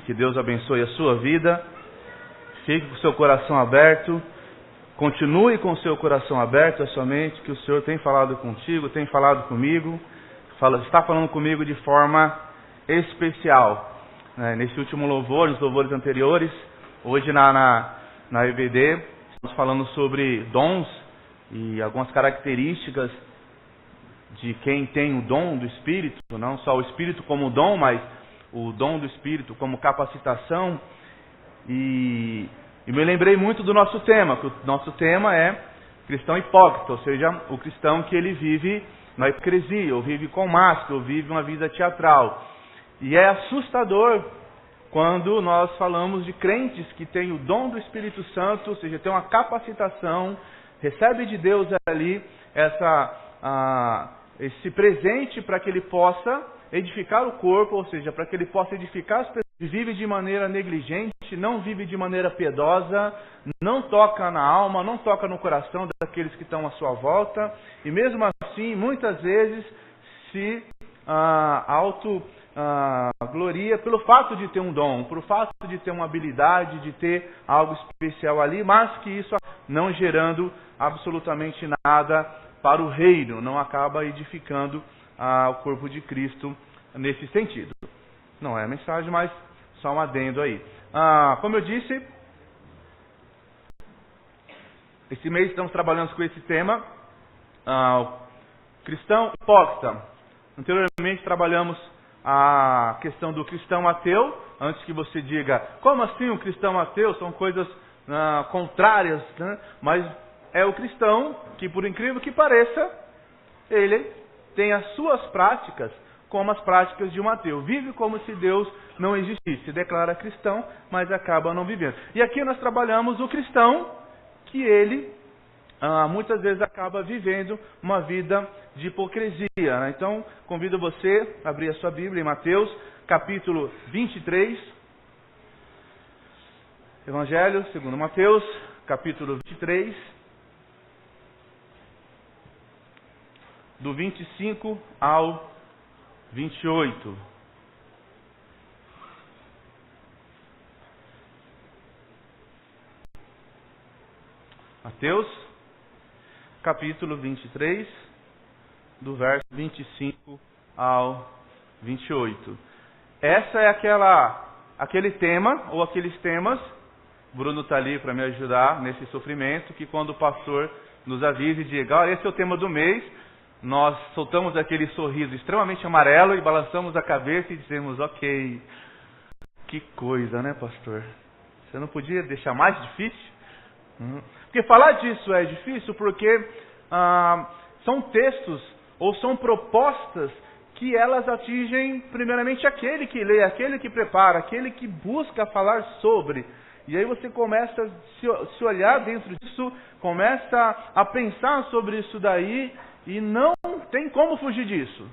Que Deus abençoe a sua vida. Fique com o seu coração aberto. Continue com o seu coração aberto a sua mente, que o Senhor tem falado contigo, tem falado comigo. Está falando comigo de forma especial. Nesse último louvor, nos louvores anteriores, hoje na EBD, estamos falando sobre dons e algumas características de quem tem o dom do Espírito, não só o Espírito como dom, mas o dom do Espírito como capacitação. E me lembrei muito do nosso tema, que o nosso tema é cristão hipócrita, ou seja, o cristão que ele vive na hipocrisia, ou vive com máscara, ou vive uma vida teatral. E é assustador quando nós falamos de crentes que têm o dom do Espírito Santo, ou seja, tem uma capacitação, recebe de Deus ali esse presente para que ele possa edificar o corpo, ou seja, para que ele possa edificar as pessoas. Vive de maneira negligente, não vive de maneira piedosa, não toca na alma, não toca no coração daqueles que estão à sua volta, e mesmo assim, muitas vezes, se gloria pelo fato de ter um dom, pelo fato de ter uma habilidade, de ter algo especial ali, mas que isso não gerando absolutamente nada para o reino, não acaba edificando o corpo de Cristo nesse sentido. Não é a mensagem, mas só um adendo aí. Como eu disse, esse mês estamos trabalhando com esse tema, cristão hipócrita. Anteriormente trabalhamos a questão do cristão ateu. Antes que você diga, como assim um cristão ateu? São coisas contrárias, né? Mas é o cristão que, por incrível que pareça, ele tem as suas práticas como as práticas de um ateu. Vive como se Deus não existisse. Declara cristão, mas acaba não vivendo. E aqui nós trabalhamos o cristão que ele muitas vezes acaba vivendo uma vida de hipocrisia, né? Então, convido você a abrir a sua Bíblia em Mateus, capítulo 23. Evangelho segundo Mateus, capítulo 23, do 25 ao 28. Mateus, capítulo 23, do verso 25 ao 28. Essa é aquele tema, ou aqueles temas, Bruno está ali para me ajudar nesse sofrimento, que quando o pastor nos avisa e diga, olha, esse é o tema do mês, nós soltamos aquele sorriso extremamente amarelo e balançamos a cabeça e dizemos, ok, que coisa, né, pastor? Você não podia deixar mais difícil? Porque falar disso é difícil porque são textos ou são propostas que elas atingem primeiramente aquele que lê, aquele que prepara, aquele que busca falar sobre. E aí você começa a se olhar dentro disso, começa a pensar sobre isso daí e não tem como fugir disso.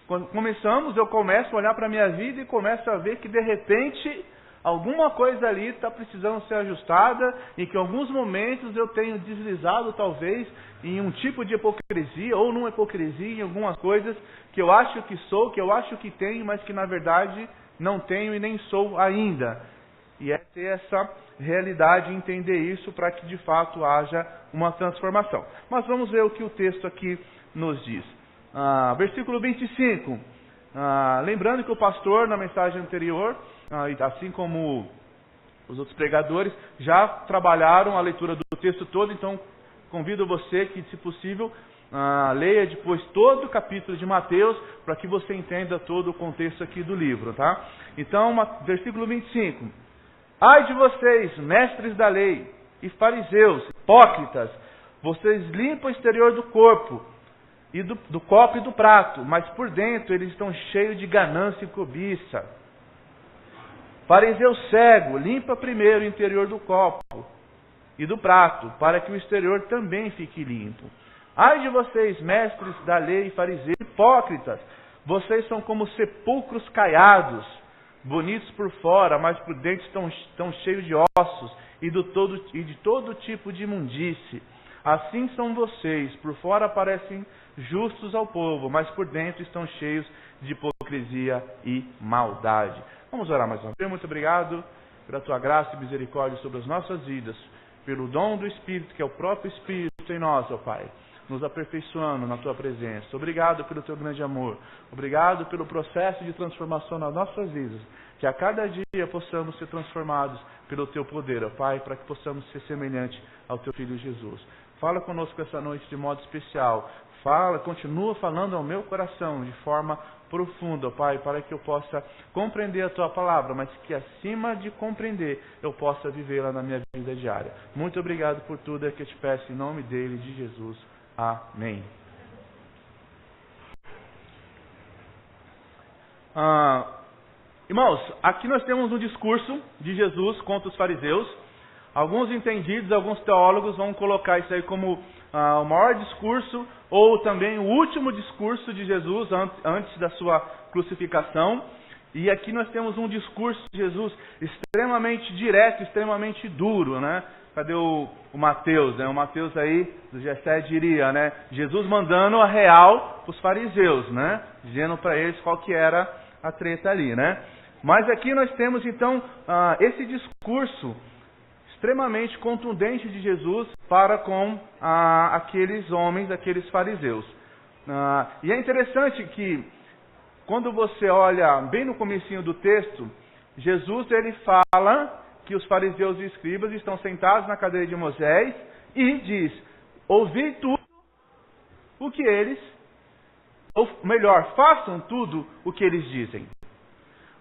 Quando começamos, eu começo a olhar para a minha vida e começo a ver que de repente alguma coisa ali está precisando ser ajustada e que em alguns momentos eu tenho deslizado talvez em um tipo de hipocrisia ou numa hipocrisia em algumas coisas que eu acho que sou, que eu acho que tenho, mas que na verdade não tenho e nem sou ainda. E é ter essa realidade e entender isso para que de fato haja uma transformação. Mas vamos ver o que o texto aqui nos diz. Versículo 25. Lembrando que o pastor na mensagem anterior, assim como os outros pregadores, já trabalharam a leitura do texto todo, então convido você que, se possível, leia depois todo o capítulo de Mateus, para que você entenda todo o contexto aqui do livro, tá? Então, versículo 25. Ai de vocês, mestres da lei e fariseus, hipócritas, vocês limpam o exterior do corpo, e do copo e do prato, mas por dentro eles estão cheios de ganância e cobiça. Fariseu cego, limpa primeiro o interior do copo e do prato, para que o exterior também fique limpo. Ai de vocês, mestres da lei e fariseus, hipócritas, vocês são como sepulcros caiados, bonitos por fora, mas por dentro estão cheios de ossos e de todo tipo de imundície. Assim são vocês, por fora parecem justos ao povo, mas por dentro estão cheios de hipocrisia e maldade. Vamos orar mais uma vez. Muito obrigado pela tua graça e misericórdia sobre as nossas vidas, pelo dom do Espírito, que é o próprio Espírito em nós, ó Pai, nos aperfeiçoando na tua presença. Obrigado pelo teu grande amor. Obrigado pelo processo de transformação nas nossas vidas. Que a cada dia possamos ser transformados pelo teu poder, ó Pai, para que possamos ser semelhantes ao teu Filho Jesus. Fala conosco essa noite de modo especial. Continua falando ao meu coração de forma profunda, ó Pai, para que eu possa compreender a tua palavra, mas que acima de compreender, eu possa vivê-la na minha vida diária. Muito obrigado por tudo, é que eu te peço em nome dele, de Jesus. Amém. Irmãos, aqui nós temos um discurso de Jesus contra os fariseus. Alguns entendidos, alguns teólogos vão colocar isso aí como o maior discurso, ou também o último discurso de Jesus antes da sua crucificação. E aqui nós temos um discurso de Jesus extremamente direto, extremamente duro, né? Cadê o Mateus, né? O Mateus aí, do Gessé diria, né? Jesus mandando a real para os fariseus, né? Dizendo para eles qual que era a treta ali, né? Mas aqui nós temos então esse discurso extremamente contundente de Jesus para com aqueles homens, aqueles fariseus. E é interessante que quando você olha bem no comecinho do texto, Jesus ele fala que os fariseus e escribas estão sentados na cadeira de Moisés e diz: ouvi tudo o que eles, ou melhor, façam tudo o que eles dizem.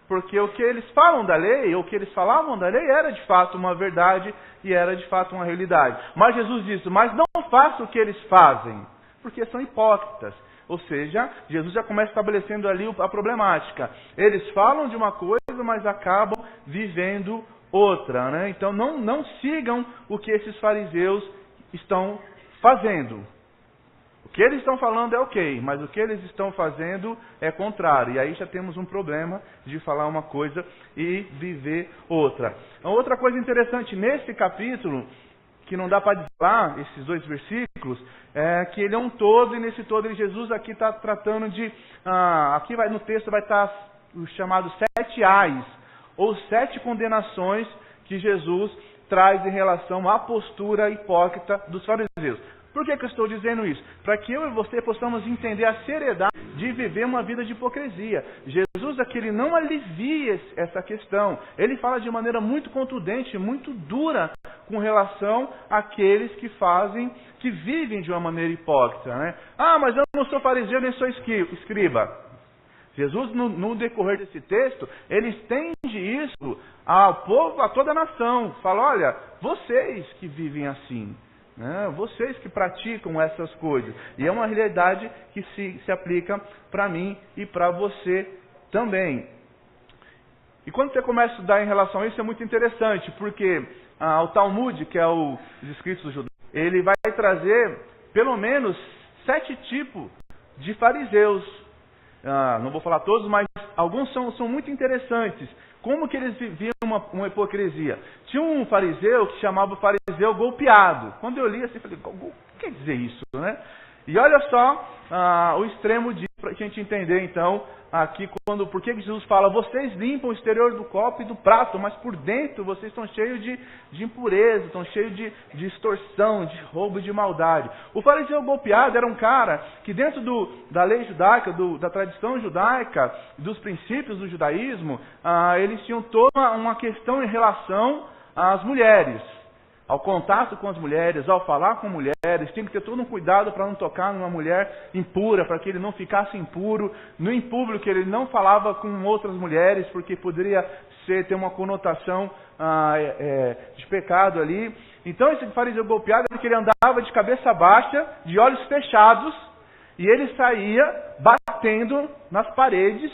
Porque o que eles falam da lei, ou o que eles falavam da lei, era de fato uma verdade e era de fato uma realidade. Mas Jesus disse: mas não façam o que eles fazem, porque são hipócritas. Ou seja, Jesus já começa estabelecendo ali a problemática. Eles falam de uma coisa, mas acabam vivendo outra, né? Então não sigam o que esses fariseus estão fazendo. O que eles estão falando é ok, mas o que eles estão fazendo é contrário. E aí já temos um problema de falar uma coisa e viver outra. Outra coisa interessante nesse capítulo, que não dá para falar, esses 2 versículos, é que ele é um todo, e nesse todo Jesus aqui está tratando de... aqui no texto vai estar o chamado 7 ais, ou 7 condenações que Jesus traz em relação à postura hipócrita dos fariseus. Por que eu estou dizendo isso? Para que eu e você possamos entender a seriedade de viver uma vida de hipocrisia. Jesus aqui ele não alivia essa questão. Ele fala de maneira muito contundente, muito dura com relação àqueles que vivem de uma maneira hipócrita, né? Mas eu não sou fariseu nem sou escriba. Jesus, no decorrer desse texto, ele estende isso ao povo, a toda a nação. Fala: olha, vocês que vivem assim, né? Vocês que praticam essas coisas. E é uma realidade que se aplica para mim e para você também. E quando você começa a estudar em relação a isso, é muito interessante, porque o Talmud, que é os escritos do judaísmo, ele vai trazer pelo menos 7 tipos de fariseus. Não vou falar todos, mas alguns são muito interessantes. Como que eles viviam uma hipocrisia? Tinha um fariseu que chamava o fariseu golpeado. Quando eu li assim, eu falei: o que quer dizer isso, né? E olha só o extremo disso, para a gente entender então aqui por que Jesus fala: vocês limpam o exterior do copo e do prato, mas por dentro vocês estão cheios de impureza, estão cheios de extorsão, de roubo e de maldade. O fariseu golpeado era um cara que dentro da lei judaica, da tradição judaica, dos princípios do judaísmo, eles tinham toda uma questão em relação às mulheres. Ao contato com as mulheres, ao falar com mulheres, tinha que ter todo um cuidado para não tocar numa mulher impura, para que ele não ficasse impuro. No em público ele não falava com outras mulheres, porque poderia ter uma conotação de pecado ali. Então esse fariseu golpeado, ele andava de cabeça baixa, de olhos fechados, e ele saía batendo nas paredes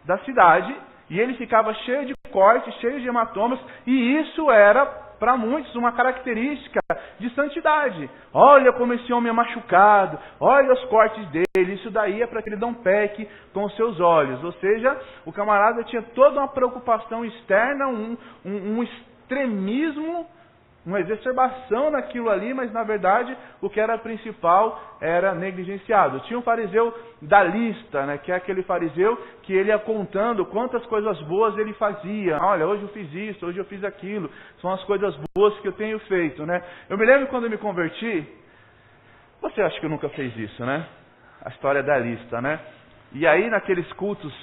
da cidade, e ele ficava cheio de cortes, cheio de hematomas, e isso era para muitos uma característica de santidade. Olha como esse homem é machucado, olha os cortes dele, isso daí é para que ele não peque com os seus olhos. Ou seja, o camarada tinha toda uma preocupação externa, um extremismo, uma exacerbação naquilo ali, mas na verdade o que era principal era negligenciado. Tinha um fariseu da lista, né, que é aquele fariseu que ele ia contando quantas coisas boas ele fazia. Olha, hoje eu fiz isso, hoje eu fiz aquilo, são as coisas boas que eu tenho feito, né? Eu me lembro quando eu me converti, você acha que nunca fez isso, né? A história da lista, né? E aí naqueles cultos,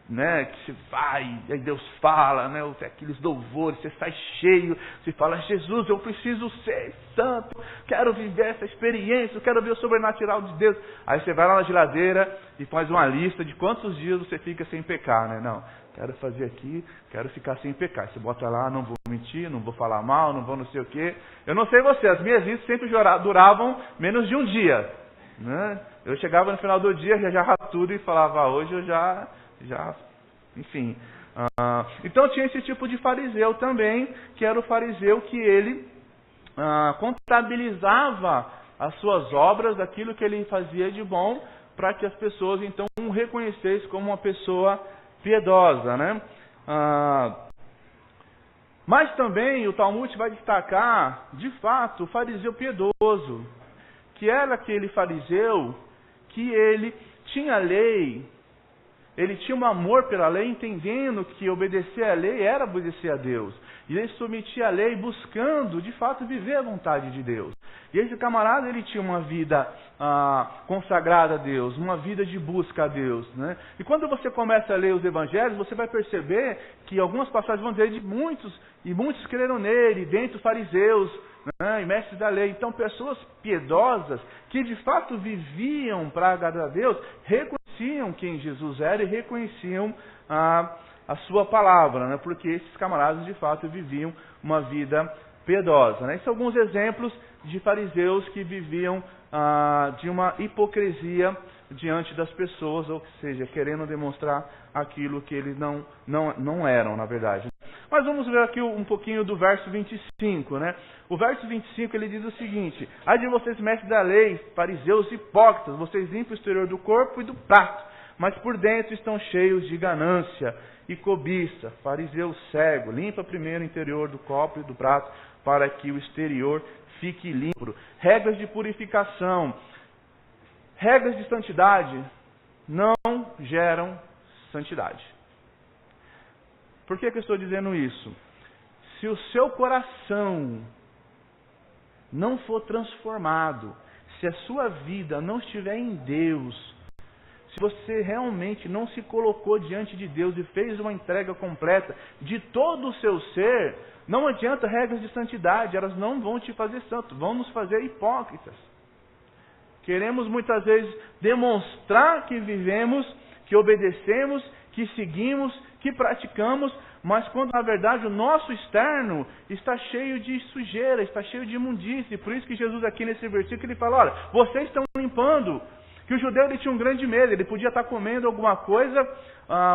né, que você vai, aí Deus fala, né, aqueles louvores, você sai cheio, você fala, Jesus, eu preciso ser santo, quero viver essa experiência, eu quero ver o sobrenatural de Deus. Aí você vai lá na geladeira e faz uma lista de quantos dias você fica sem pecar, né? Não, quero fazer aqui, quero ficar sem pecar. Você bota lá, não vou mentir, não vou falar mal, não vou não sei o quê. Eu não sei você, as minhas listas sempre duravam menos de um dia, né? Eu chegava no final do dia, já tudo e falava, hoje eu já, enfim. Então tinha esse tipo de fariseu também, que era o fariseu que ele contabilizava as suas obras, aquilo que ele fazia de bom, para que as pessoas então o reconhecessem como uma pessoa piedosa, né? Mas também o Talmud vai destacar, de fato, o fariseu piedoso, que era aquele fariseu que ele tinha a lei, ele tinha um amor pela lei, entendendo que obedecer à lei era obedecer a Deus. E ele submetia a lei buscando, de fato, viver a vontade de Deus. E esse camarada, ele tinha uma vida consagrada a Deus, uma vida de busca a Deus, né? E quando você começa a ler os evangelhos, você vai perceber que algumas passagens vão dizer de muitos, e muitos creram nele, dentre os fariseus, né, e mestres da lei. Então, pessoas piedosas, que de fato viviam para agradar a Deus, reconheciam quem Jesus era e reconheciam a sua palavra, né? Porque esses camaradas de fato viviam uma vida piedosa, né? Esses são alguns exemplos de fariseus que viviam de uma hipocrisia diante das pessoas, ou seja, querendo demonstrar aquilo que eles não eram, na verdade. Mas vamos ver aqui um pouquinho do verso 25, né? O verso 25 ele diz o seguinte: ai de vocês, mestres da lei, fariseus hipócritas, vocês limpam o exterior do corpo e do prato, mas por dentro estão cheios de ganância e cobiça. Fariseu cego, limpa primeiro o interior do copo e do prato, para que o exterior fique limpo. Regras de purificação, regras de santidade não geram santidade. Por que eu estou dizendo isso? Se o seu coração não for transformado, se a sua vida não estiver em Deus, se você realmente não se colocou diante de Deus e fez uma entrega completa de todo o seu ser, não adianta regras de santidade, elas não vão te fazer santo, vão nos fazer hipócritas. Queremos muitas vezes demonstrar que vivemos, que obedecemos, que seguimos, que praticamos, mas quando na verdade o nosso externo está cheio de sujeira, está cheio de imundície. Por isso que Jesus aqui nesse versículo ele fala, olha, vocês estão limpando. Que o judeu ele tinha um grande medo, ele podia estar comendo alguma coisa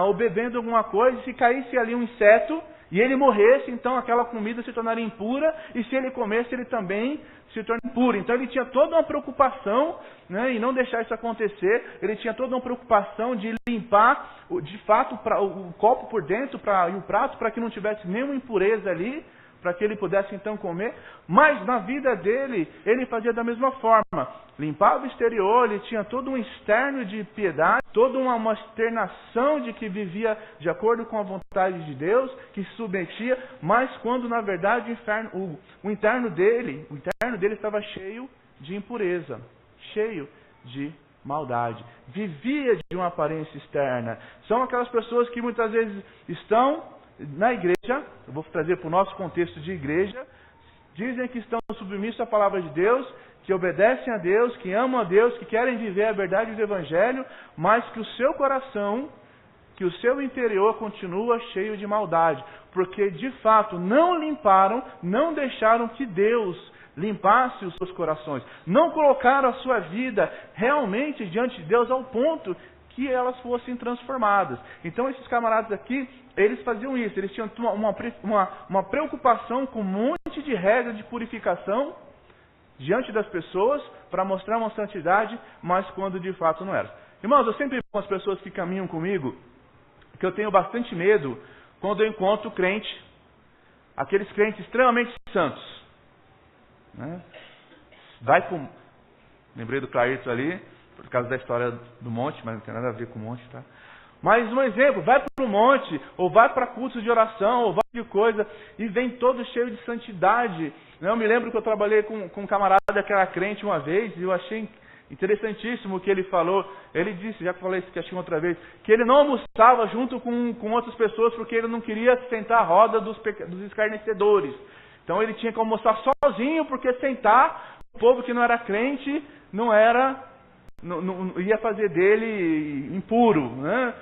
ou bebendo alguma coisa, e se caísse ali um inseto e ele morresse, então aquela comida se tornaria impura, e se ele comesse ele também se torna impuro. Então ele tinha toda uma preocupação, né, em não deixar isso acontecer. Ele tinha toda uma preocupação de limpar de fato o copo por dentro e o prato, para que não tivesse nenhuma impureza ali, para que ele pudesse então comer. Mas na vida dele, ele fazia da mesma forma. Limpava o exterior, ele tinha todo um externo de piedade, toda uma externação de que vivia de acordo com a vontade de Deus, que se submetia, mas quando na verdade o interno dele estava cheio de impureza, cheio de maldade. Vivia de uma aparência externa. São aquelas pessoas que muitas vezes estão na igreja, eu vou trazer para o nosso contexto de igreja, dizem que estão submissos à palavra de Deus, que obedecem a Deus, que amam a Deus, que querem viver a verdade do Evangelho, mas que o seu coração, que o seu interior continua cheio de maldade, porque de fato não limparam, não deixaram que Deus limpasse os seus corações, não colocaram a sua vida realmente diante de Deus ao ponto que elas fossem transformadas. Então esses camaradas aqui, eles faziam isso, eles tinham uma preocupação com um monte de regras de purificação diante das pessoas, para mostrar uma santidade, mas quando de fato não era. Irmãos, eu sempre com as pessoas que caminham comigo, que eu tenho bastante medo quando eu encontro crente, aqueles crentes extremamente santos. Né? Lembrei do Clairton ali, por causa da história do monte, mas não tem nada a ver com o monte, tá? Mas um exemplo, vai para o monte, ou vai para cursos de oração, ou vai de coisa, e vem todo cheio de santidade. Eu me lembro que eu trabalhei com um camarada que era crente uma vez, e eu achei interessantíssimo o que ele falou. Ele disse, já falei isso que acho que outra vez, que ele não almoçava junto com outras pessoas, porque ele não queria sentar a roda dos escarnecedores. Então ele tinha que almoçar sozinho, porque sentar, o povo que não era crente, não ia fazer dele impuro, né?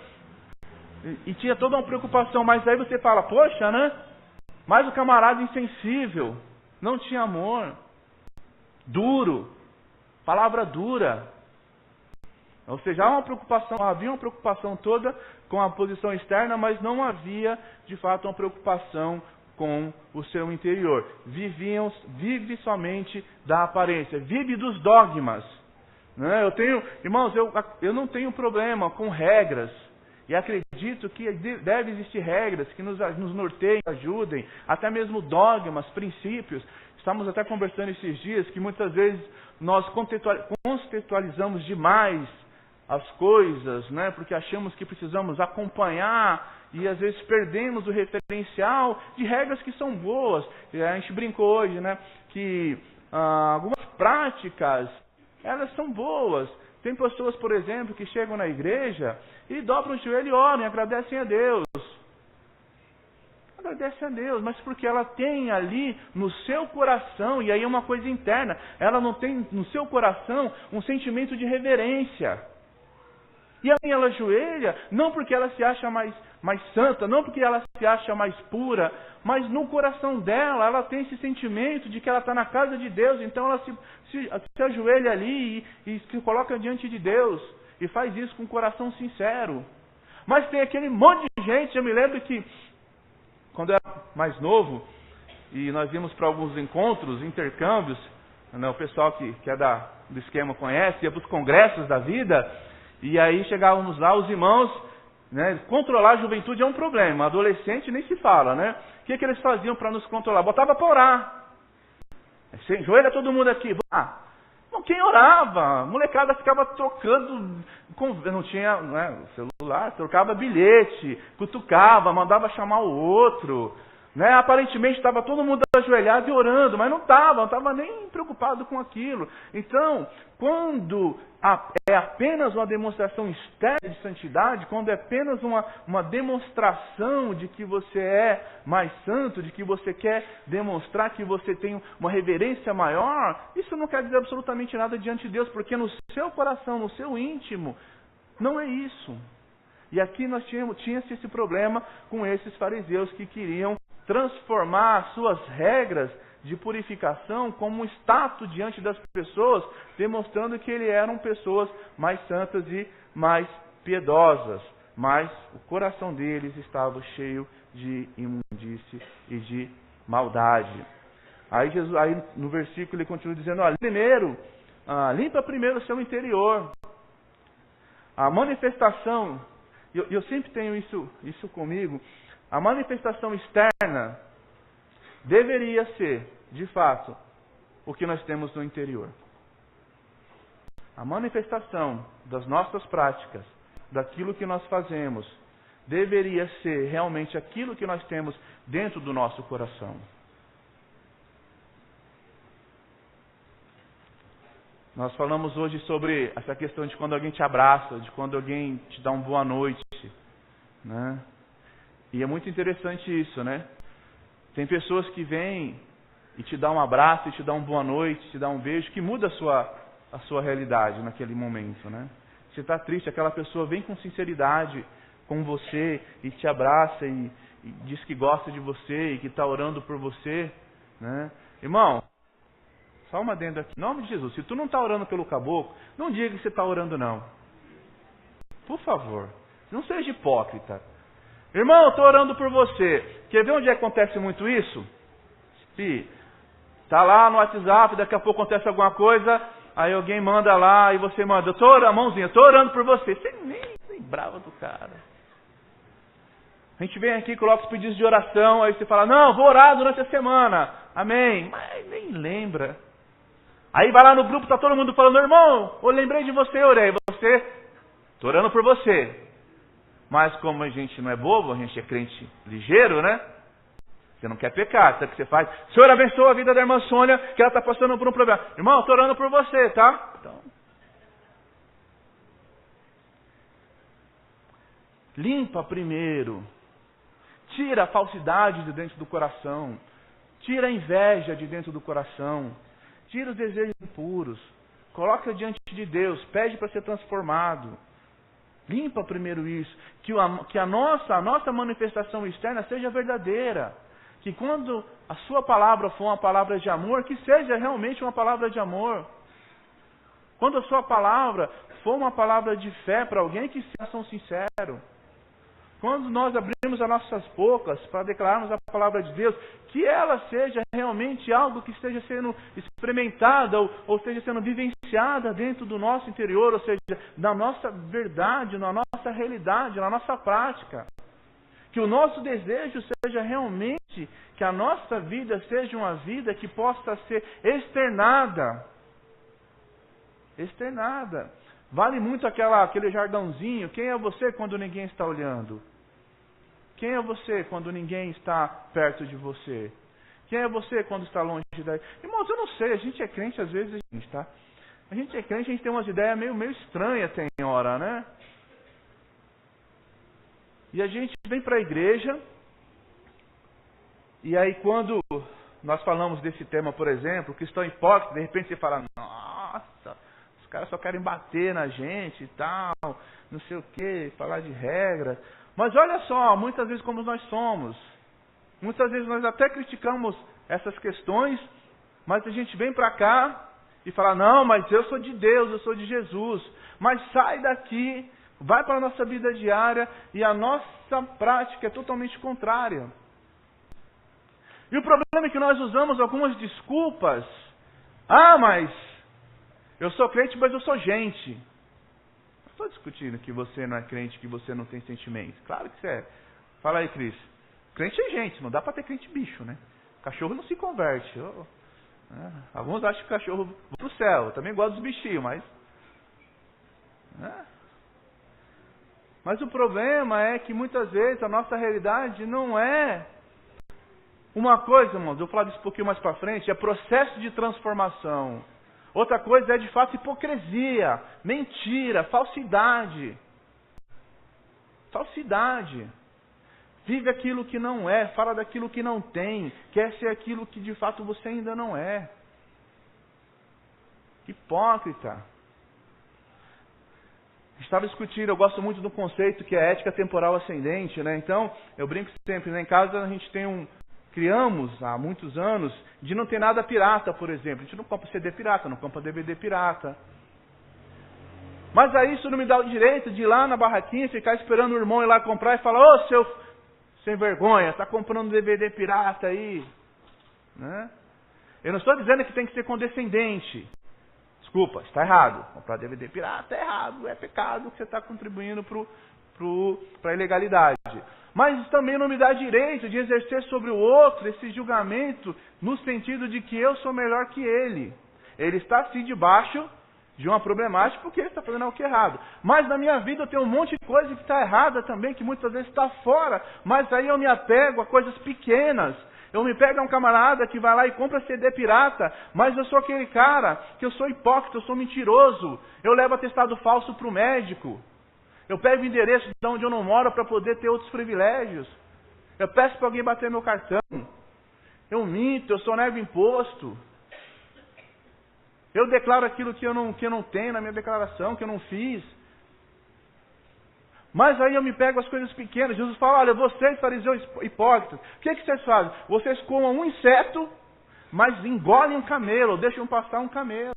E tinha toda uma preocupação, mas aí você fala, poxa, né? Mas o camarada insensível, não tinha amor, duro, palavra dura. Ou seja, havia uma preocupação toda com a posição externa, mas não havia, de fato, uma preocupação com o seu interior. Vive somente da aparência, vive dos dogmas. Né? Irmãos, eu não tenho problema com regras. E acredito que deve existir regras que nos norteiem, ajudem, até mesmo dogmas, princípios. Estamos até conversando esses dias que muitas vezes nós contextualizamos demais as coisas, né? Porque achamos que precisamos acompanhar e às vezes perdemos o referencial de regras que são boas. A gente brincou hoje, né? Que algumas práticas, elas são boas. Tem pessoas, por exemplo, que chegam na igreja e dobram o joelho e oram e agradecem a Deus. Agradece a Deus, mas porque ela tem ali no seu coração, e aí é uma coisa interna, ela não tem no seu coração um sentimento de reverência. E aí ela ajoelha, não porque ela se acha mais santa, não porque ela se acha mais pura, mas no coração dela, ela tem esse sentimento de que ela está na casa de Deus, então ela se ajoelha ali e se coloca diante de Deus, e faz isso com um coração sincero. Mas tem aquele monte de gente, eu me lembro que, quando eu era mais novo, e nós íamos para alguns encontros, intercâmbios, né, o pessoal que é do esquema conhece, ia para os congressos da vida, e aí chegávamos lá, os irmãos, né, controlar a juventude é um problema, adolescente nem se fala, né? O que eles faziam para nos controlar? Botava para orar. Joelha todo mundo aqui. Quem orava? A molecada ficava trocando, não tinha celular, trocava bilhete, cutucava, mandava chamar o outro. Né? Aparentemente estava todo mundo ajoelhado e orando, mas não estava nem preocupado com aquilo. Então, quando é apenas uma demonstração externa de santidade, quando é apenas uma demonstração de que você é mais santo, de que você quer demonstrar que você tem uma reverência maior, isso não quer dizer absolutamente nada diante de Deus, porque no seu coração, no seu íntimo, não é isso. E aqui nós tínhamos esse problema com esses fariseus que queriam transformar as suas regras de purificação como um status diante das pessoas, demonstrando que eles eram pessoas mais santas e mais piedosas, mas o coração deles estava cheio de imundície e de maldade. Aí no versículo ele continua dizendo, limpa primeiro o seu interior. A manifestação, eu sempre tenho isso comigo, a manifestação externa deveria ser, de fato, o que nós temos no interior. A manifestação das nossas práticas, daquilo que nós fazemos, deveria ser realmente aquilo que nós temos dentro do nosso coração. Nós falamos hoje sobre essa questão de quando alguém te abraça, de quando alguém te dá uma boa noite, né? E é muito interessante isso, né? Tem pessoas que vêm e te dão um abraço, e te dão uma boa noite, te dão um beijo, que muda a sua realidade naquele momento, né? Você está triste, aquela pessoa vem com sinceridade com você e te abraça e diz que gosta de você e que está orando por você, né? Irmão, só uma adendo aqui. Em nome de Jesus, se tu não está orando pelo caboclo, não diga que você está orando não. Por favor, não seja hipócrita. Irmão, eu estou orando por você. Quer ver onde acontece muito isso? Está lá no WhatsApp, daqui a pouco acontece alguma coisa, aí alguém manda lá e você manda, eu estou orando, mãozinha, estou orando por você. Você nem lembrava do cara. A gente vem aqui, coloca os pedidos de oração, aí você fala, não, vou orar durante a semana. amém, mas nem lembra. Aí vai lá no grupo, tá todo mundo falando, irmão, eu lembrei de você, orei. Você, tô orando por você. Mas como a gente não é bobo, a gente é crente ligeiro, né? Você não quer pecar, sabe o que você faz? Senhor, abençoa a vida da irmã Sônia, que ela está passando por um problema. Irmão, eu tô orando por você, tá? Então, limpa primeiro. Tira a falsidade de dentro do coração. Tira a inveja de dentro do coração. Tira os desejos impuros. Coloca diante de Deus. Pede para ser transformado. Limpa primeiro isso. Que a nossa manifestação externa seja verdadeira. Que quando a sua palavra for uma palavra de amor, que seja realmente uma palavra de amor. Quando a sua palavra for uma palavra de fé para alguém, que seja sincero. Quando nós abrimos as nossas bocas para declararmos a palavra de Deus, que ela seja realmente algo que esteja sendo experimentada ou esteja sendo vivenciada dentro do nosso interior, ou seja, na nossa verdade, na nossa realidade, na nossa prática. Que o nosso desejo seja realmente que a nossa vida seja uma vida que possa ser externada. Externada. Vale muito aquele jardãozinho. Quem é você quando ninguém está olhando? Quem é você quando ninguém está perto de você? Quem é você quando está longe daí? Irmãos, eu não sei, a gente é crente às vezes, tá? A gente é crente, a gente tem umas ideias meio estranhas tem hora, né? E a gente vem para a igreja, e aí quando nós falamos desse tema, por exemplo, cristão hipócrita, de repente você fala, nossa, os caras só querem bater na gente e tal, não sei o que, falar de regra. Mas olha só, muitas vezes como nós somos. Muitas vezes nós até criticamos essas questões, mas a gente vem para cá e fala, não, mas eu sou de Deus, eu sou de Jesus. Mas sai daqui, vai para a nossa vida diária e a nossa prática é totalmente contrária. E o problema é que nós usamos algumas desculpas. Ah, mas eu sou crente, mas eu sou gente. Não estou discutindo que você não é crente, que você não tem sentimentos. Claro que você é. Fala aí, Cris. Crente é gente, não dá para ter crente bicho, né? Cachorro não se converte. Alguns acham que o cachorro vai para o céu. Eu também gosto dos bichinhos, mas... Mas o problema é que muitas vezes a nossa realidade não é uma coisa, irmãos, eu vou falar disso um pouquinho mais para frente, é processo de transformação. Outra coisa é de fato hipocrisia, mentira, falsidade. Falsidade. Vive aquilo que não é, fala daquilo que não tem, quer ser aquilo que de fato você ainda não é. Hipócrita. Estava discutindo, eu gosto muito do conceito que é ética temporal ascendente, né? Então, eu brinco sempre, né? Em casa a gente criamos há muitos anos de não ter nada pirata, por exemplo. A gente não compra CD pirata, não compra DVD pirata. Mas aí isso não me dá o direito de ir lá na barraquinha, ficar esperando o irmão ir lá comprar e falar, ô seu sem vergonha, está comprando DVD pirata aí. Né? Eu não estou dizendo que tem que ser condescendente. Desculpa, está errado. Comprar DVD pirata é errado, é pecado que você está contribuindo para a ilegalidade. Mas também não me dá direito de exercer sobre o outro esse julgamento no sentido de que eu sou melhor que ele. Ele está assim debaixo de uma problemática porque ele está fazendo algo que é errado. Mas na minha vida eu tenho um monte de coisa que está errada também, que muitas vezes está fora. Mas aí eu me apego a coisas pequenas. Eu me pego a um camarada que vai lá e compra CD pirata, mas eu sou aquele cara que eu sou hipócrita, eu sou mentiroso. Eu levo atestado falso para o médico. Eu pego o endereço de onde eu não moro para poder ter outros privilégios. Eu peço para alguém bater meu cartão. Eu minto, eu sonego imposto. Eu declaro aquilo que eu não tenho na minha declaração, que eu não fiz. Mas aí eu me pego as coisas pequenas. Jesus fala, olha, vocês fariseus hipócritas, o que vocês fazem? Vocês comam um inseto, mas engolem um camelo, deixam passar um camelo.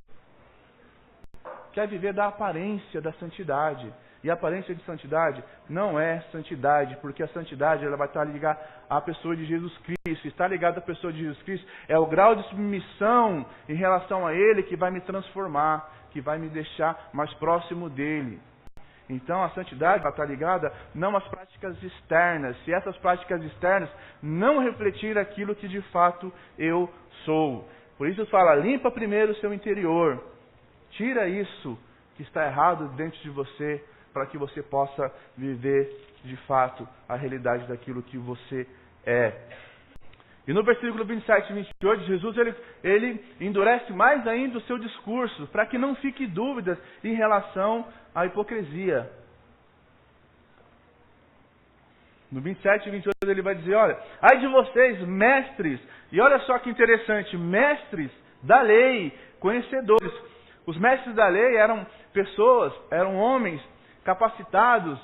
Quer viver da aparência da santidade. E a aparência de santidade não é santidade, porque a santidade ela vai estar ligada à pessoa de Jesus Cristo. Estar ligada à pessoa de Jesus Cristo é o grau de submissão em relação a Ele que vai me transformar, que vai me deixar mais próximo dEle. Então a santidade está ligada não às práticas externas. Se essas práticas externas não refletirem aquilo que de fato eu sou. Por isso fala, limpa primeiro o seu interior. Tira isso que está errado dentro de você, para que você possa viver de fato a realidade daquilo que você é. E no versículo 27 e 28, Jesus ele endurece mais ainda o seu discurso, para que não fique dúvidas em relação à hipocrisia. No 27 e 28 ele vai dizer, olha, ai de vocês, mestres, e olha só que interessante, mestres da lei, conhecedores. Os mestres da lei eram pessoas, eram homens capacitados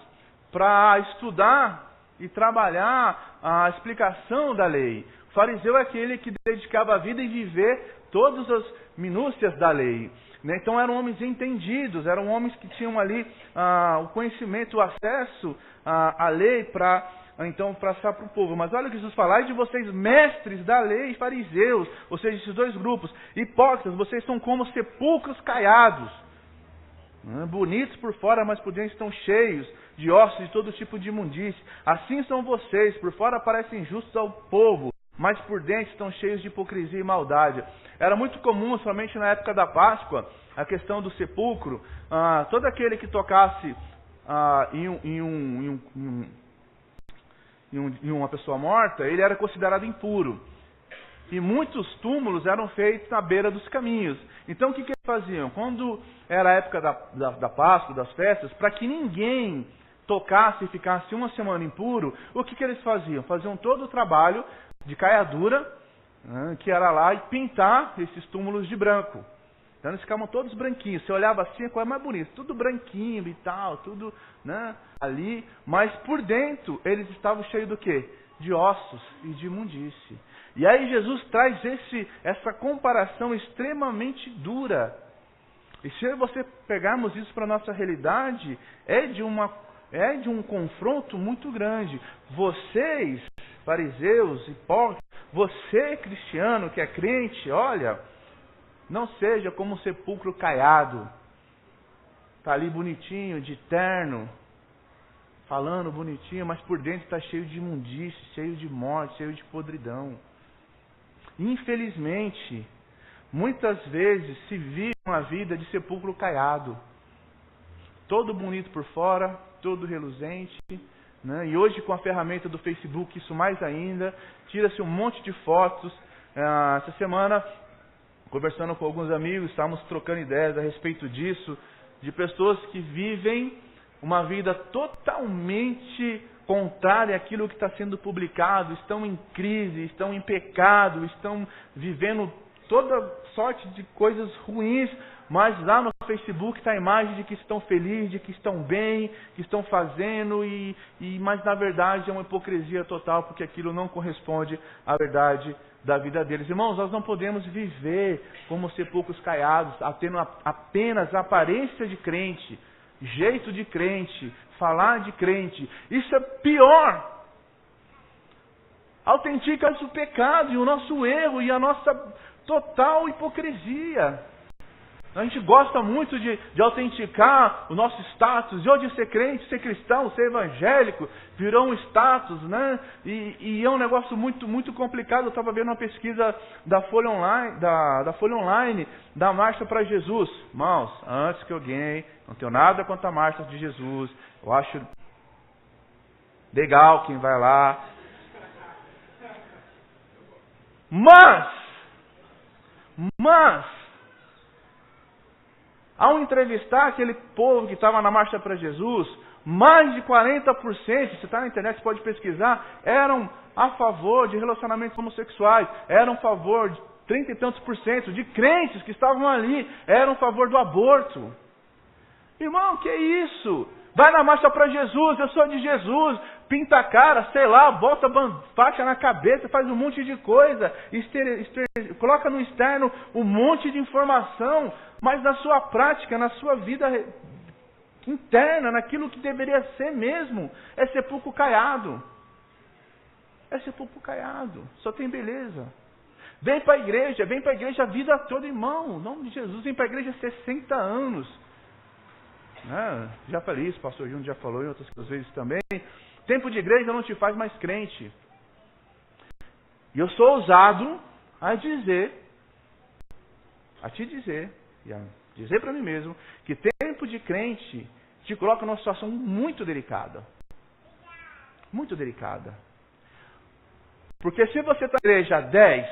para estudar e trabalhar a explicação da lei. O fariseu é aquele que dedicava a vida em viver todas as minúcias da lei. Então eram homens entendidos, eram homens que tinham ali o conhecimento, o acesso à lei para então passar para o povo. Mas olha o que Jesus fala, ai de vocês mestres da lei e fariseus, ou seja, esses dois grupos, hipócritas, vocês são como sepulcros caiados, bonitos por fora, mas por dentro estão cheios de ossos de todo tipo de imundície. Assim são vocês, por fora parecem justos ao povo, mas por dentro estão cheios de hipocrisia e maldade. Era muito comum, somente na época da Páscoa, a questão do sepulcro. Todo aquele que tocasse em uma pessoa morta, ele era considerado impuro. E muitos túmulos eram feitos na beira dos caminhos. Então o que eles faziam? Quando era a época da Páscoa, das festas, para que ninguém tocasse e ficasse uma semana impuro, o que eles faziam? Faziam todo o trabalho de caiadura, que era lá, e pintar esses túmulos de branco. Então eles ficavam todos branquinhos. Você olhava assim, qual é mais bonito? Tudo branquinho e tal, tudo ali. Mas por dentro eles estavam cheios do quê? De ossos e de imundície. E aí Jesus traz essa comparação extremamente dura. E se você pegarmos isso para a nossa realidade, é de um confronto muito grande. Vocês, fariseus, hipócritas, você, cristiano, que é crente, olha, não seja como um sepulcro caiado. Está ali bonitinho, de terno, falando bonitinho, mas por dentro está cheio de imundície, cheio de morte, cheio de podridão. Infelizmente, muitas vezes se vive uma vida de sepulcro caiado. Todo bonito por fora, todo reluzente, e hoje com a ferramenta do Facebook, isso mais ainda, tira-se um monte de fotos. Essa semana, conversando com alguns amigos, estávamos trocando ideias a respeito disso, de pessoas que vivem uma vida totalmente contrária àquilo que está sendo publicado, estão em crise, estão em pecado, estão vivendo toda sorte de coisas ruins, mas lá no Facebook está a imagem de que estão felizes, de que estão bem, que estão fazendo, mas na verdade é uma hipocrisia total, porque aquilo não corresponde à verdade da vida deles. Irmãos, nós não podemos viver como sepulcros caiados, tendo apenas a aparência de crente, jeito de crente, falar de crente. Isso é pior. Autentica-se o pecado e o nosso erro e a nossa total hipocrisia. A gente gosta muito de autenticar o nosso status, de hoje ser crente, ser cristão, ser evangélico, virou um status, E é um negócio muito, muito complicado. Eu estava vendo uma pesquisa da Folha Online, da Marcha para Jesus. Irmãos, antes que alguém, não tenho nada contra a Marcha de Jesus, eu acho legal quem vai lá. Mas, ao entrevistar aquele povo que estava na Marcha para Jesus, mais de 40%, você está na internet, você pode pesquisar, eram a favor de relacionamentos homossexuais, eram a favor de 30 e tantos por cento de crentes que estavam ali, eram a favor do aborto. Irmão, que isso? Vai na Marcha para Jesus, eu sou de Jesus, pinta a cara, sei lá, bota faixa na cabeça, faz um monte de coisa, coloca no externo um monte de informação, mas na sua prática, na sua vida interna, naquilo que deveria ser mesmo, é sepulcro caiado. É sepulcro caiado, só tem beleza. Vem para a igreja a vida toda, irmão, em nome de Jesus, vem para a igreja 60 anos. Já falei isso, o pastor Júnior já falou em outras vezes também. Tempo de igreja não te faz mais crente. E eu sou ousado a te dizer e a dizer para mim mesmo, que tempo de crente te coloca numa situação muito delicada. Muito delicada. Porque se você está na igreja há 10,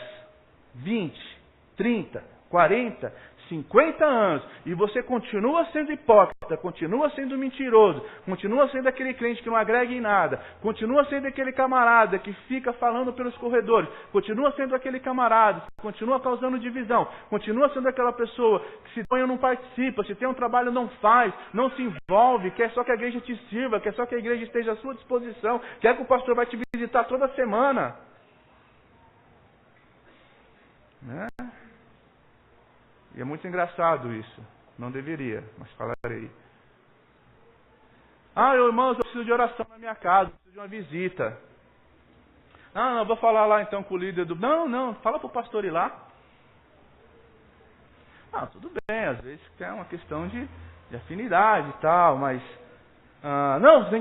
20, 30, 40, 50 anos, e você continua sendo hipócrita, continua sendo mentiroso, continua sendo aquele crente que não agrega em nada, continua sendo aquele camarada que fica falando pelos corredores, continua sendo aquele camarada que continua causando divisão, continua sendo aquela pessoa que se põe não participa, se tem um trabalho não faz, não se envolve, quer só que a igreja te sirva, quer só que a igreja esteja à sua disposição, quer que o pastor vai te visitar toda semana. E é muito engraçado isso. Não deveria, mas falarei. Irmãos, eu preciso de oração na minha casa, preciso de uma visita. Não, vou falar lá então com o líder do... Não, fala para o pastor ir lá. Tudo bem, às vezes é uma questão de afinidade e tal, mas...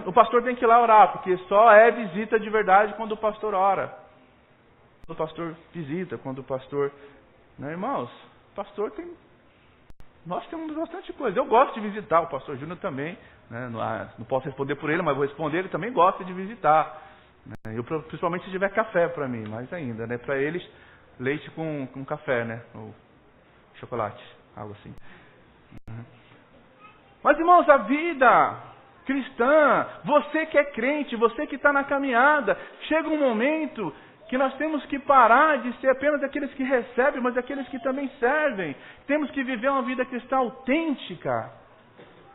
o pastor tem que ir lá orar, porque só é visita de verdade quando o pastor ora. Quando o pastor visita, quando o pastor... irmãos... pastor tem... Nós temos bastante coisa. Eu gosto de visitar, o pastor Júnior também. Não posso responder por ele, mas vou responder. Ele também gosta de visitar. Eu, principalmente se tiver café para mim, mais ainda. Para eles, leite com café, ou chocolate, algo assim. Mas, irmãos, a vida cristã, você que é crente, você que está na caminhada, chega um momento... que nós temos que parar de ser apenas aqueles que recebem, mas aqueles que também servem. Temos que viver uma vida cristã autêntica,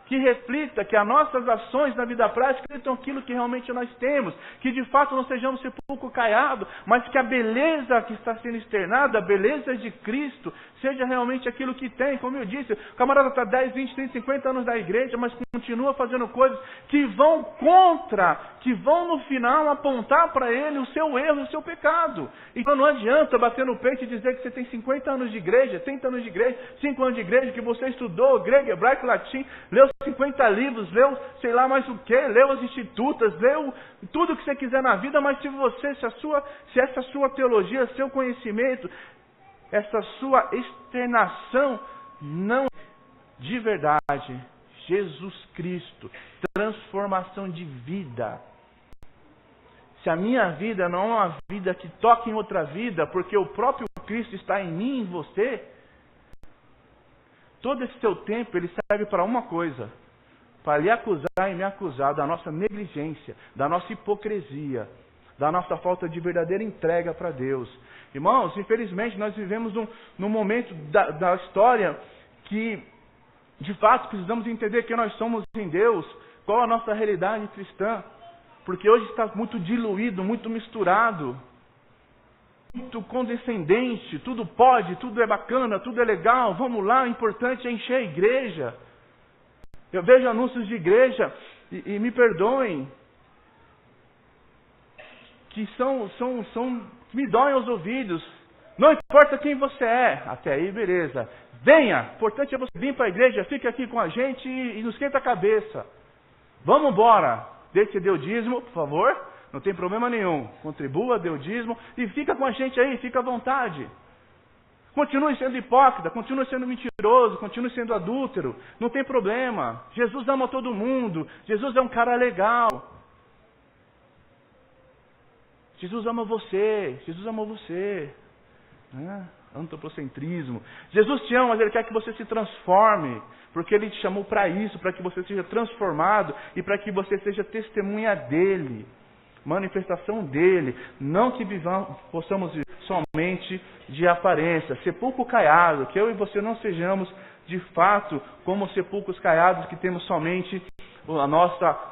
que reflita, que as nossas ações na vida prática reflitam aquilo que realmente nós temos, que de fato não sejamos sepulcro caiado, mas que a beleza que está sendo externada, a beleza de Cristo, seja realmente aquilo que tem. Como eu disse, o camarada está 10, 20, 30, 50 anos da igreja, mas continua fazendo coisas que vão contra, que vão no final apontar para ele o seu erro, o seu pecado. Então não adianta bater no peito e dizer que você tem 50 anos de igreja, 30 anos de igreja, 5 anos de igreja, que você estudou grego, hebraico, latim, leu 50 livros, leu sei lá mais o que, leu as institutas, leu tudo que você quiser na vida, mas se essa sua teologia, seu conhecimento, essa sua externação não de verdade, Jesus Cristo, transformação de vida. Se a minha vida não é uma vida que toca em outra vida, porque o próprio Cristo está em mim e em você, todo esse seu tempo ele serve para uma coisa: para lhe acusar e me acusar da nossa negligência, da nossa hipocrisia, da nossa falta de verdadeira entrega para Deus. Irmãos, infelizmente nós vivemos num momento da história que, de fato, precisamos entender que nós somos em Deus, qual a nossa realidade cristã, porque hoje está muito diluído, muito misturado, muito condescendente, tudo pode, tudo é bacana, tudo é legal, vamos lá, o importante é encher a igreja. Eu vejo anúncios de igreja, e me perdoem, que me doem aos ouvidos. Não importa quem você é, até aí beleza. Venha, o importante é você vir para a igreja, fique aqui com a gente e não esquenta a cabeça. Vamos embora, desde que dê o dízimo, por favor, não tem problema nenhum. Contribua, dê o dízimo e fica com a gente aí, fica à vontade. Continue sendo hipócrita, continue sendo mentiroso, continue sendo adúltero, não tem problema. Jesus ama todo mundo, Jesus é um cara legal. Jesus ama você, Jesus amou você. Antropocentrismo. Jesus te ama, mas Ele quer que você se transforme, porque Ele te chamou para isso, para que você seja transformado e para que você seja testemunha dEle, manifestação dEle, não que possamos viver somente de aparência, sepulcro caiado, que eu e você não sejamos de fato como sepulcros caiados que temos somente o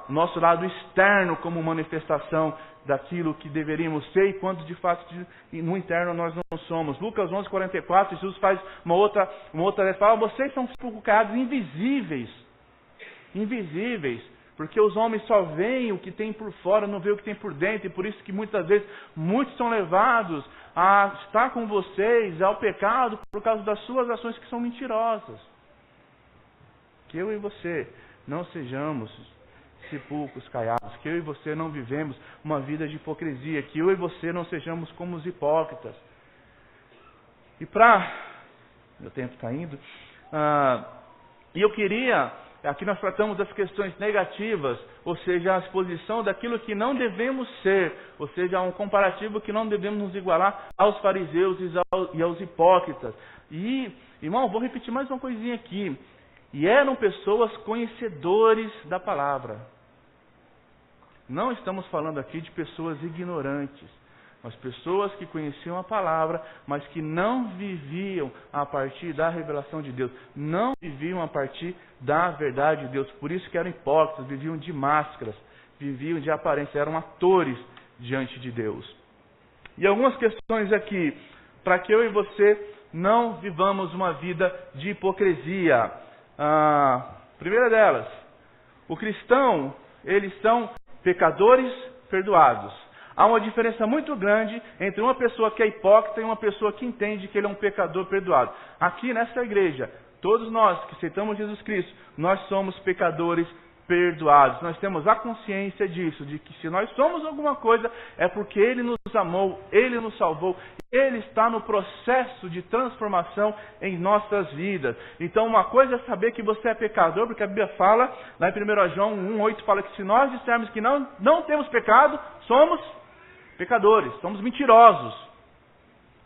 nosso lado externo como manifestação daquilo que deveríamos ser, e quando de fato no interno nós não somos. Lucas 11:44, Jesus faz uma outra fala: vocês são sepulcros caiados invisíveis, porque os homens só veem o que tem por fora, não veem o que tem por dentro, e por isso que muitas vezes muitos são levados a estar com vocês ao pecado por causa das suas ações que são mentirosas. Que eu e você não sejamos sepulcros caiados, que eu e você não vivemos uma vida de hipocrisia, que eu e você não sejamos como os hipócritas. E meu tempo está indo, e eu queria, aqui nós tratamos das questões negativas, ou seja, a exposição daquilo que não devemos ser, ou seja, um comparativo que não devemos nos igualar aos fariseus e aos hipócritas. E, irmão, vou repetir mais uma coisinha aqui. E eram pessoas conhecedores da palavra. Não estamos falando aqui de pessoas ignorantes, mas pessoas que conheciam a palavra, mas que não viviam a partir da revelação de Deus, não viviam a partir da verdade de Deus. Por isso que eram hipócritas, viviam de máscaras, viviam de aparência, eram atores diante de Deus. E algumas questões aqui, para que eu e você não vivamos uma vida de hipocrisia. Primeira delas, o cristão, eles são pecadores perdoados. Há uma diferença muito grande entre uma pessoa que é hipócrita e uma pessoa que entende que ele é um pecador perdoado. Aqui nessa igreja, todos nós que aceitamos Jesus Cristo, nós somos pecadores perdoados. Nós temos a consciência disso, de que se nós somos alguma coisa, é porque Ele nos amou, Ele nos salvou, Ele está no processo de transformação em nossas vidas. Então uma coisa é saber que você é pecador, porque a Bíblia fala, lá em 1 João 1,8, fala que se nós dissermos que não temos pecado, somos pecadores, somos mentirosos.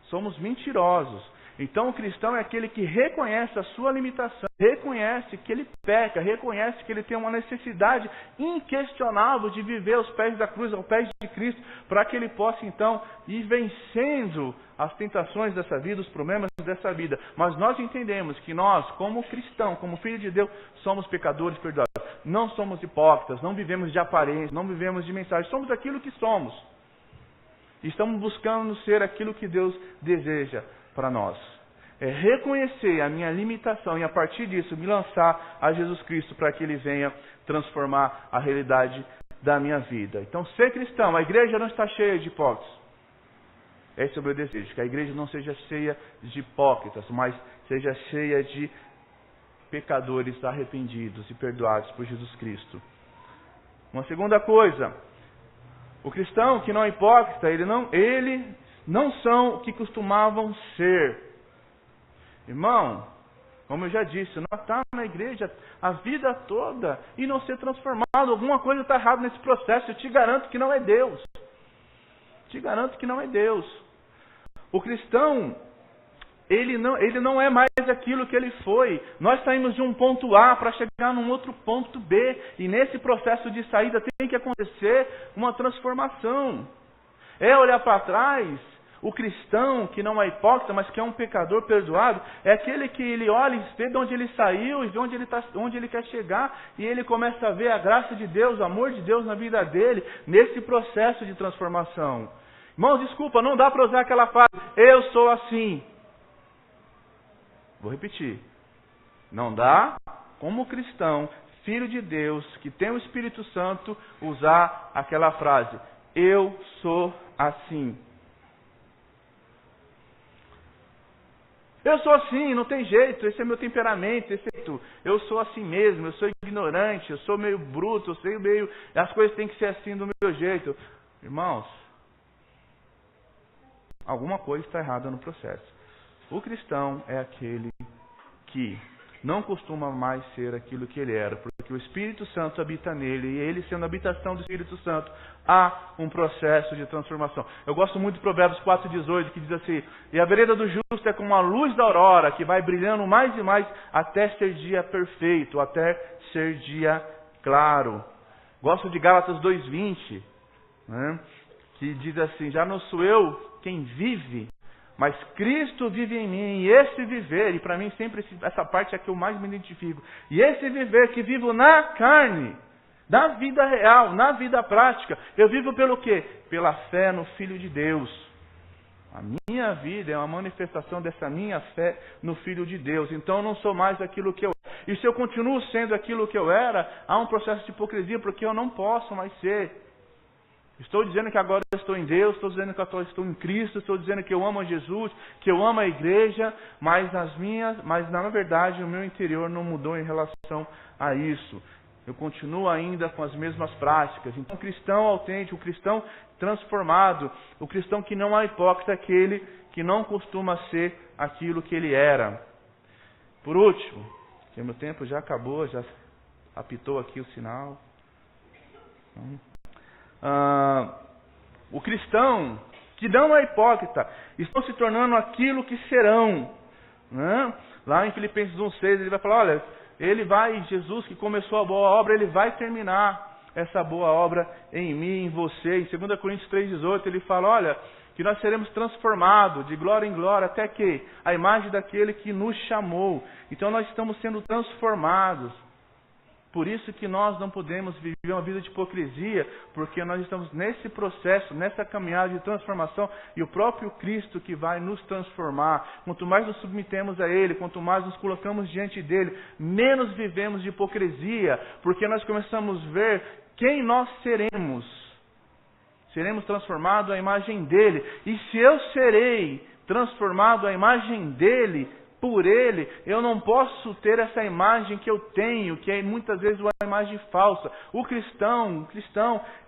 Somos mentirosos. Então o cristão é aquele que reconhece a sua limitação, reconhece que ele peca, reconhece que ele tem uma necessidade inquestionável de viver aos pés da cruz, aos pés de Cristo, para que ele possa então ir vencendo as tentações dessa vida, os problemas dessa vida. Mas nós entendemos que nós, como cristão, como filho de Deus, somos pecadores perdoados. Não somos hipócritas, não vivemos de aparência, não vivemos de mensagem, somos aquilo que somos. Estamos buscando ser aquilo que Deus deseja para nós. É reconhecer a minha limitação e a partir disso me lançar a Jesus Cristo para que Ele venha transformar a realidade da minha vida. Então, ser cristão, a igreja não está cheia de hipócritas. Esse é o meu desejo, que a igreja não seja cheia de hipócritas, mas seja cheia de pecadores arrependidos e perdoados por Jesus Cristo. Uma segunda coisa, o cristão que não é hipócrita, eles não são o que costumavam ser. Irmão, como eu já disse, não está na igreja a vida toda e não ser transformado. Alguma coisa está errada nesse processo. Eu te garanto que não é Deus. Te garanto que não é Deus. O cristão, ele não é mais aquilo que ele foi. Nós saímos de um ponto A para chegar num outro ponto B. E nesse processo de saída tem que acontecer uma transformação. É olhar para trás. O cristão que não é hipócrita, mas que é um pecador perdoado, é aquele que ele olha e vê de onde ele saiu e vê onde ele quer chegar, e ele começa a ver a graça de Deus, o amor de Deus na vida dele, nesse processo de transformação. Irmãos, desculpa, não dá para usar aquela frase, eu sou assim. Vou repetir. Não dá, como cristão, filho de Deus, que tem o Espírito Santo, usar aquela frase, eu sou assim. Eu sou assim, não tem jeito, esse é meu temperamento, eu sou assim mesmo, eu sou ignorante, eu sou meio bruto, as coisas têm que ser assim do meu jeito. Irmãos, alguma coisa está errada no processo. O cristão é aquele que não costuma mais ser aquilo que ele era, porque o Espírito Santo habita nele, e ele sendo a habitação do Espírito Santo, há um processo de transformação. Eu gosto muito do Provérbios 4,18, que diz assim, e a vereda do justo é como a luz da aurora, que vai brilhando mais e mais, até ser dia perfeito, até ser dia claro. Gosto de Gálatas 2,20, né, que diz assim, já não sou eu quem vive, mas Cristo vive em mim, e esse viver, e para mim sempre essa parte é que eu mais me identifico, e esse viver que vivo na carne, na vida real, na vida prática, eu vivo pelo quê? Pela fé no Filho de Deus. A minha vida é uma manifestação dessa minha fé no Filho de Deus, então eu não sou mais aquilo que eu era. E se eu continuo sendo aquilo que eu era, há um processo de hipocrisia, porque eu não posso mais ser. Estou dizendo que agora eu estou em Deus, estou dizendo que agora estou em Cristo, estou dizendo que eu amo a Jesus, que eu amo a igreja, mas na verdade o meu interior não mudou em relação a isso. eu continuo ainda com as mesmas práticas. Então, o cristão autêntico, o cristão transformado, o cristão que não é hipócrita, é aquele que não costuma ser aquilo que ele era. Por último, porque meu tempo já acabou, já apitou aqui o sinal. O cristão que não é hipócrita estão se tornando aquilo que serão. Né? Lá em Filipenses 1,6 ele vai falar, olha, Jesus que começou a boa obra, ele vai terminar essa boa obra em mim, em você. Em 2 Coríntios 3,18 ele fala, olha, que nós seremos transformados de glória em glória, até que a imagem daquele que nos chamou. Então nós estamos sendo transformados. Por isso que nós não podemos viver uma vida de hipocrisia, porque nós estamos nesse processo, nessa caminhada de transformação, e o próprio Cristo que vai nos transformar. Quanto mais nos submetemos a Ele, quanto mais nos colocamos diante dEle, menos vivemos de hipocrisia, porque nós começamos a ver quem nós seremos. Seremos transformados à imagem dEle. E se eu serei transformado à imagem dEle, por Ele, eu não posso ter essa imagem que eu tenho, que é muitas vezes uma imagem falsa. O cristão,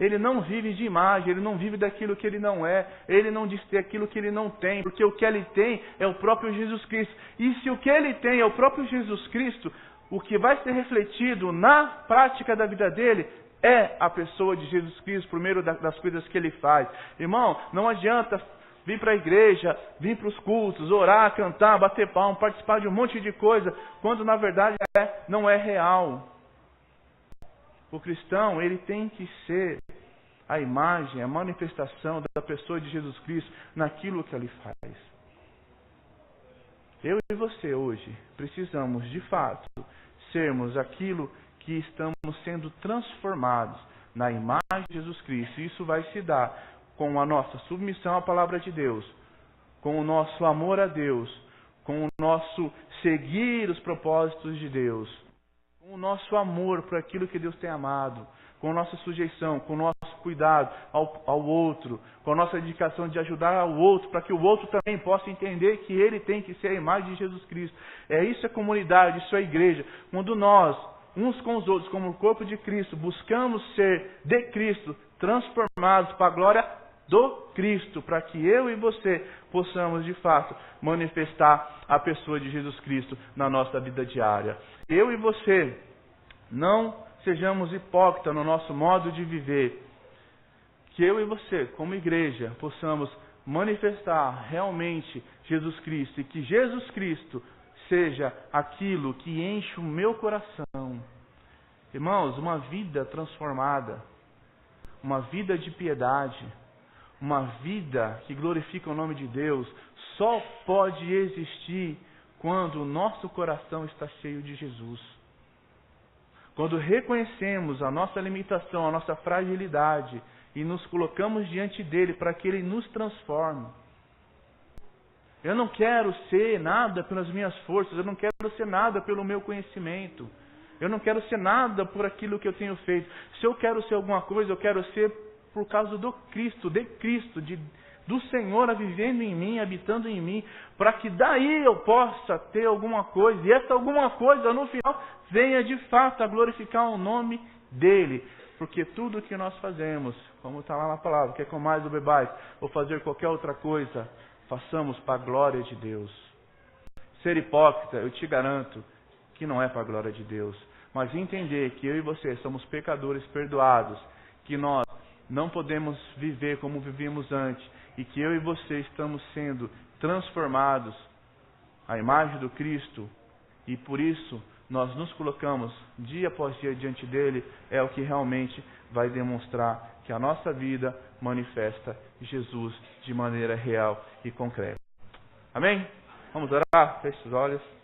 ele não vive de imagem, ele não vive daquilo que ele não é, ele não diz ter aquilo que ele não tem, porque o que ele tem é o próprio Jesus Cristo. E se o que ele tem é o próprio Jesus Cristo, o que vai ser refletido na prática da vida dele é a pessoa de Jesus Cristo, por meio das coisas que ele faz. Irmão, não adianta vir para a igreja, vir para os cultos, orar, cantar, bater palma, participar de um monte de coisa, quando na verdade não é real. O cristão, ele tem que ser a imagem, a manifestação da pessoa de Jesus Cristo naquilo que ele faz. Eu e você hoje precisamos, de fato, sermos aquilo que estamos sendo transformados na imagem de Jesus Cristo. E isso vai se dar com a nossa submissão à palavra de Deus, com o nosso amor a Deus, com o nosso seguir os propósitos de Deus, com o nosso amor por aquilo que Deus tem amado, com a nossa sujeição, com o nosso cuidado ao outro, com a nossa dedicação de ajudar ao outro, para que o outro também possa entender que ele tem que ser a imagem de Jesus Cristo. É isso a comunidade, isso a igreja. Quando nós, uns com os outros, como o corpo de Cristo, buscamos ser de Cristo, transformados para a glória do Cristo, para que eu e você possamos de fato manifestar a pessoa de Jesus Cristo na nossa vida diária. Eu e você não sejamos hipócritas no nosso modo de viver. Que eu e você, como igreja, possamos manifestar realmente Jesus Cristo, e que Jesus Cristo seja aquilo que enche o meu coração. Irmãos, uma vida transformada, uma vida de piedade, uma vida que glorifica o nome de Deus, só pode existir quando o nosso coração está cheio de Jesus. Quando reconhecemos a nossa limitação, a nossa fragilidade e nos colocamos diante dele para que ele nos transforme. Eu não quero ser nada pelas minhas forças, eu não quero ser nada pelo meu conhecimento. Eu não quero ser nada por aquilo que eu tenho feito. Se eu quero ser alguma coisa, eu quero ser por causa do Cristo, do Senhor vivendo em mim, habitando em mim, para que daí eu possa ter alguma coisa, e essa alguma coisa no final venha de fato a glorificar o nome dEle. Porque tudo o que nós fazemos, como está lá na palavra, quer comais ou bebais, ou fazer qualquer outra coisa, façamos para a glória de Deus. Ser hipócrita, eu te garanto que não é para a glória de Deus, mas entender que eu e você somos pecadores perdoados, que nós não podemos viver como vivíamos antes, e que eu e você estamos sendo transformados à imagem do Cristo, e por isso nós nos colocamos dia após dia diante dele, é o que realmente vai demonstrar que a nossa vida manifesta Jesus de maneira real e concreta. Amém? Vamos orar? Feche os olhos.